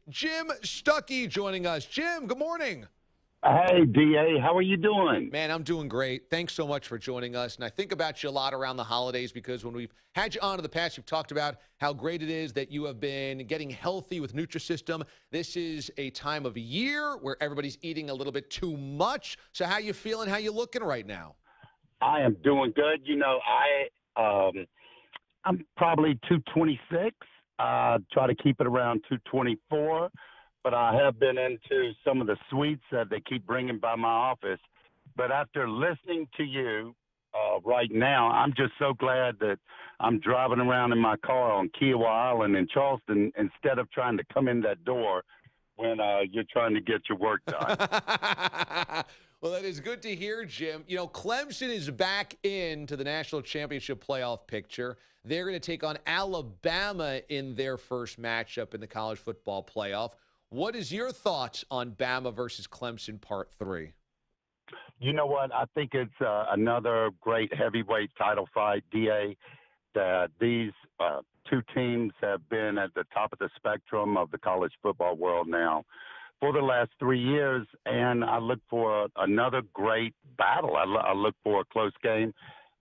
Jim Stuckey joining us. Jim, good morning. Hey, DA, how are you doing? Man, I'm doing great. Thanks so much for joining us. And I think about you a lot around the holidays because when we've had you on in the past, you've talked about how great it is that you have been getting healthy with Nutrisystem. This is a time of year where everybody's eating a little bit too much. So how you feeling? How you looking right now? I am doing good. You know, I'm probably 226. Try to keep it around 224. But I have been into some of the sweets that they keep bringing by my office. But after listening to you right now, I'm just so glad that I'm driving around in my car on Kiowa Island in Charleston instead of trying to come in that door when you're trying to get your work done. Well, that is good to hear, Jim. You know, Clemson is back into the national championship playoff picture. They're going to take on Alabama in their first matchup in the college football playoff. What is your thoughts on Bama versus Clemson Part 3? You know what? I think it's another great heavyweight title fight, DA, that these two teams have been at the top of the spectrum of the college football world now for the last 3 years, and I look for another great battle. I look for a close game.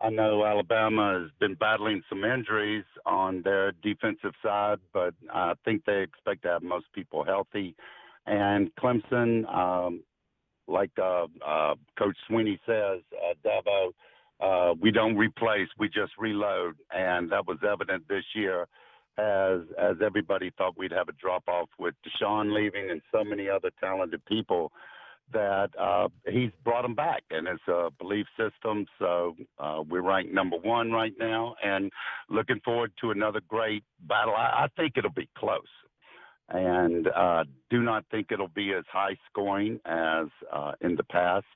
I know Alabama has been battling some injuries on their defensive side, but I think they expect to have most people healthy. And Clemson, like Coach Sweeney says, Dabo, we don't replace, we just reload. And that was evident this year as everybody thought we'd have a drop-off with Deshaun leaving and so many other talented people that he's brought them back, and it's a belief system. So we're ranked number 1 right now, and looking forward to another great battle. I think it'll be close, and do not think it'll be as high scoring as in the past,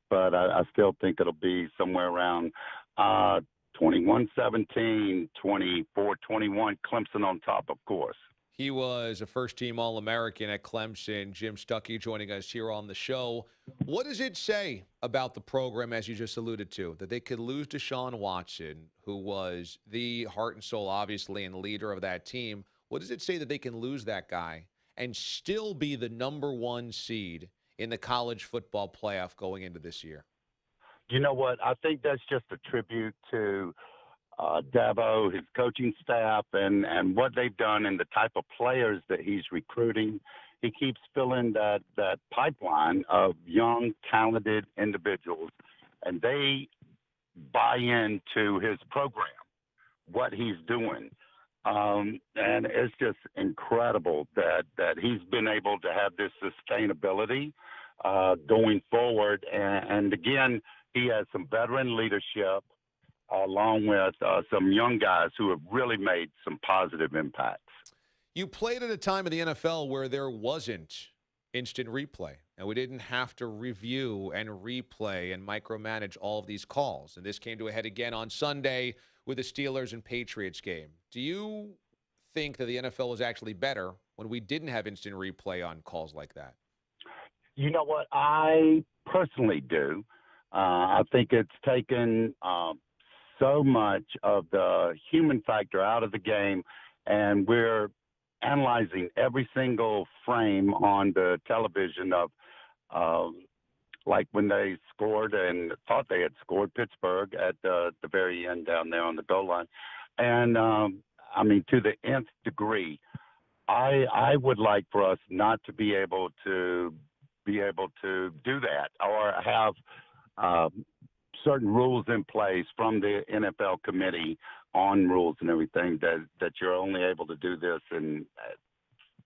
but I still think it'll be somewhere around 21-17, 24-21, Clemson on top, of course. He was a first-team All-American at Clemson. Jim Stuckey joining us here on the show. What does it say about the program, as you just alluded to, that they could lose Deshaun Watson, who was the heart and soul, obviously, and leader of that team? What does it say that they can lose that guy and still be the number 1 seed in the college football playoff going into this year? You know what? I think that's just a tribute to Dabo, his coaching staff, and what they've done and the type of players that he's recruiting. He keeps filling that pipeline of young, talented individuals, and they buy into his program, what he's doing. And it's just incredible that he's been able to have this sustainability going forward. And again, he has some veteran leadership, along with some young guys who have really made some positive impacts. You played at a time in the NFL where there wasn't instant replay, and we didn't have to review and replay and micromanage all of these calls. And this came to a head again on Sunday with the Steelers and Patriots game. Do you think that the NFL was actually better when we didn't have instant replay on calls like that? You know what? I personally do. I think it's taken so much of the human factor out of the game, and we're analyzing every single frame on the television of like when they scored and thought they had scored Pittsburgh at the very end down there on the goal line. And, I mean, to the nth degree, I would like for us not to be able to do that or have certain rules in place from the NFL committee on rules and everything that you're only able to do this in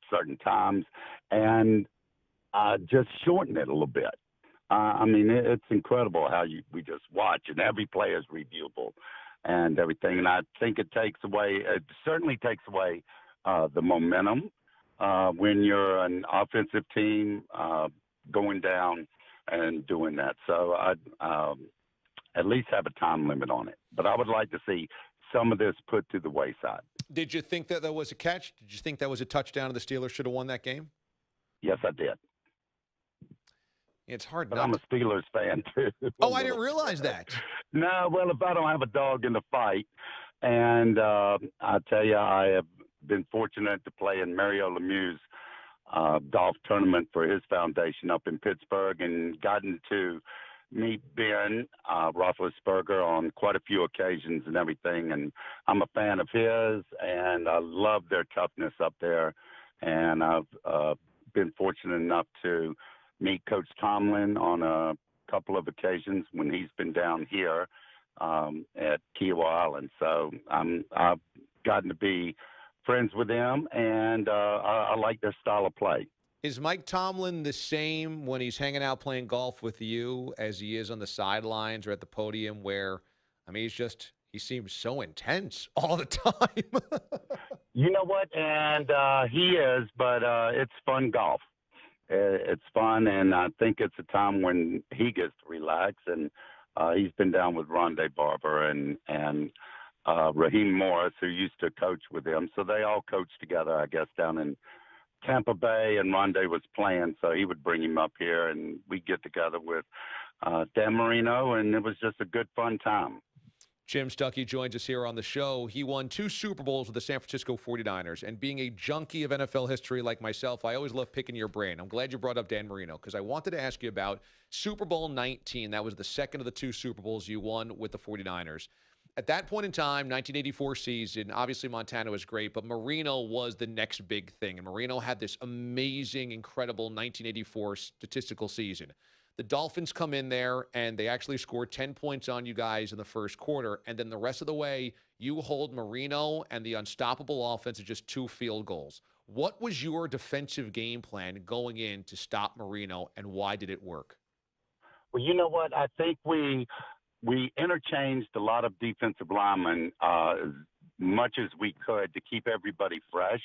certain times, and just shorten it a little bit. I mean, it's incredible how we just watch, and every play is reviewable and everything. And I think it certainly takes away the momentum when you're an offensive team going down and doing that. So I'd at least have a time limit on it. But I would like to see some of this put to the wayside. Did you think that was a catch? Did you think that was a touchdown and the Steelers should have won that game? Yes, I did. It's hard but not I'm a Steelers fan, too. Oh, I didn't realize that. No, well, if I don't have a dog in the fight, and I tell you, I have been fortunate to play in Mario Lemieux's golf tournament for his foundation up in Pittsburgh, and gotten to meet Ben Roethlisberger on quite a few occasions and everything. And I'm a fan of his, and I love their toughness up there. And I've been fortunate enough to meet Coach Tomlin on a couple of occasions when he's been down here at Kiowa Island. So I've gotten to be friends with them, and I like their style of play. Is Mike Tomlin the same when he's hanging out playing golf with you as he is on the sidelines or at the podium where, I mean, he seems so intense all the time? You know what? And he is, but it's fun golf. It's fun, and I think it's a time when he gets to relax. And he's been down with Rondé Barber and Raheem Morris, who used to coach with him. So they all coached together, I guess, down in Tampa Bay, and Rondé was playing, so he would bring him up here, and we'd get together with Dan Marino, and it was just a good, fun time. Jim Stuckey joins us here on the show. He won 2 Super Bowls with the San Francisco 49ers, and being a junkie of NFL history like myself, I always love picking your brain. I'm glad you brought up Dan Marino because I wanted to ask you about Super Bowl 19. That was the second of the 2 Super Bowls you won with the 49ers. At that point in time, 1984 season, obviously Montana was great, but Marino was the next big thing. And Marino had this amazing, incredible 1984 statistical season. The Dolphins come in there, and they actually scored 10 points on you guys in the first quarter. And then the rest of the way, you hold Marino and the unstoppable offense to just 2 field goals. What was your defensive game plan going in to stop Marino, and why did it work? Well, you know what? I think we interchanged a lot of defensive linemen as much as we could to keep everybody fresh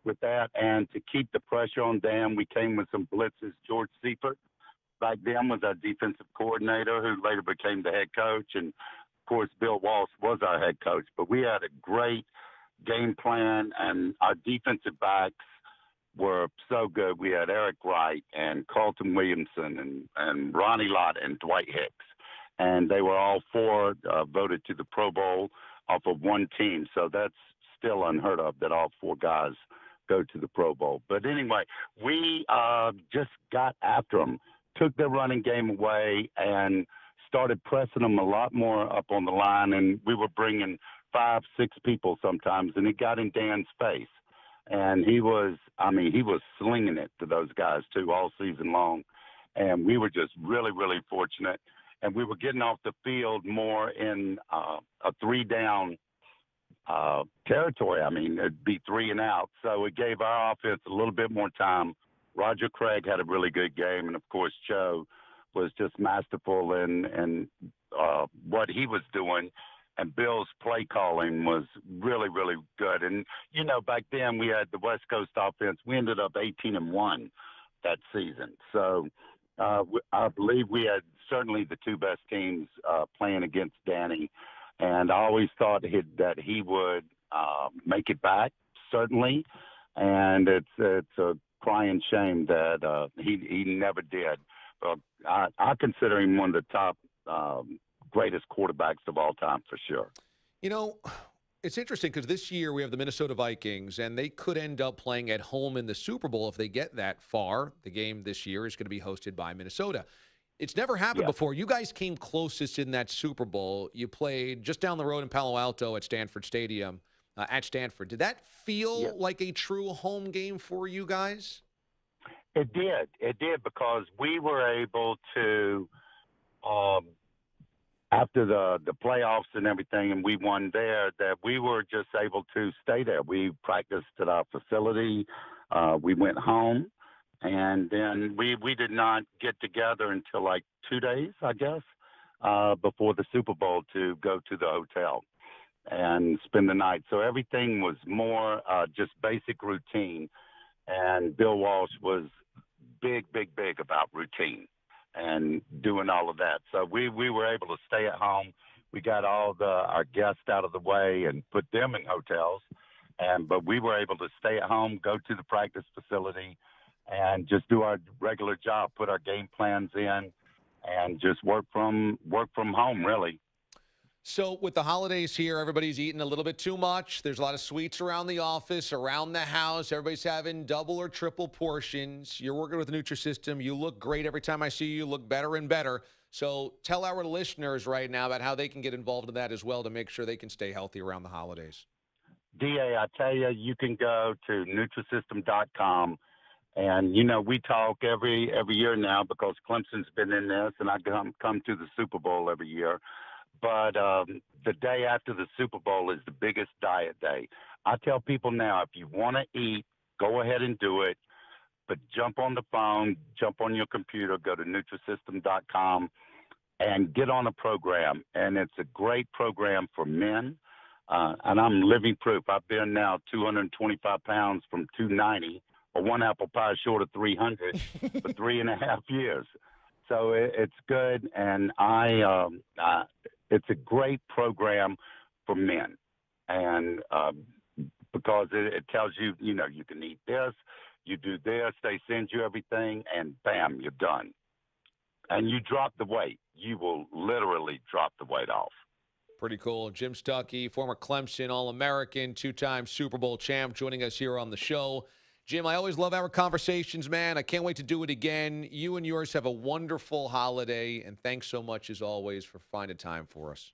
with that and to keep the pressure on them. We came with some blitzes. George Seifert back then was our defensive coordinator, who later became the head coach. And, of course, Bill Walsh was our head coach. But we had a great game plan, and our defensive backs were so good. We had Eric Wright and Carlton Williamson and Ronnie Lott and Dwight Hicks. And they were all 4 voted to the Pro Bowl off of one team. So that's still unheard of that all 4 guys go to the Pro Bowl. But anyway, we just got after them, took their running game away, and started pressing them a lot more up on the line. And we were bringing 5, 6 people sometimes, and it got in Dan's face. And he was slinging it to those guys, too, all season long. And we were just really, really fortunate. And we were getting off the field more in a 3-down territory. I mean, it'd be 3 and out. So it gave our offense a little bit more time. Roger Craig had a really good game. And, of course, Joe was just masterful in what he was doing. And Bill's play calling was really, really good. And, you know, back then we had the West Coast offense. We ended up 18-1 that season. So I believe we had certainly the 2 best teams playing against Danny. And I always thought that he would make it back, certainly. And it's a crying shame that he never did. But I consider him one of the top greatest quarterbacks of all time for sure. You know, it's interesting because this year we have the Minnesota Vikings, and they could end up playing at home in the Super Bowl if they get that far. The game this year is going to be hosted by Minnesota. It's never happened before. You guys came closest in that Super Bowl. You played just down the road in Palo Alto at Stanford Stadium, at Stanford. Did that feel like a true home game for you guys? It did. It did, because we were able to, after the playoffs and everything, and we won there, that we were just able to stay there. We practiced at our facility. We went home. And then we did not get together until like 2 days, I guess, before the Super Bowl to go to the hotel and spend the night. So everything was more just basic routine. And Bill Walsh was big about routine and doing all of that. So we were able to stay at home. We got all our guests out of the way and put them in hotels. But we were able to stay at home, go to the practice facility, and just do our regular job, put our game plans in, and just work from home, really. So with the holidays here, everybody's eating a little bit too much. There's a lot of sweets around the office, around the house. Everybody's having double or triple portions. You're working with Nutrisystem. You look great every time I see you. You look better and better. So tell our listeners right now about how they can get involved in that as well to make sure they can stay healthy around the holidays. DA, I tell you, you can go to Nutrisystem.com. And, you know, we talk every year now because Clemson's been in this, and I come to the Super Bowl every year. But the day after the Super Bowl is the biggest diet day. I tell people now, if you want to eat, go ahead and do it. But jump on the phone, jump on your computer, go to Nutrisystem.com, and get on a program. And it's a great program for men. And I'm living proof. I've been now 225 pounds from 290, or one apple pie short of 300 for 3.5 years. So it's good, and it's a great program for men, and because it tells you, you know, you can eat this, you do this, they send you everything, and bam, you're done. And you drop the weight. You will literally drop the weight off. Pretty cool. Jim Stuckey, former Clemson All-American, two-time Super Bowl champ, joining us here on the show. Jim, I always love our conversations, man. I can't wait to do it again. You and yours have a wonderful holiday, and thanks so much, as always, for finding time for us.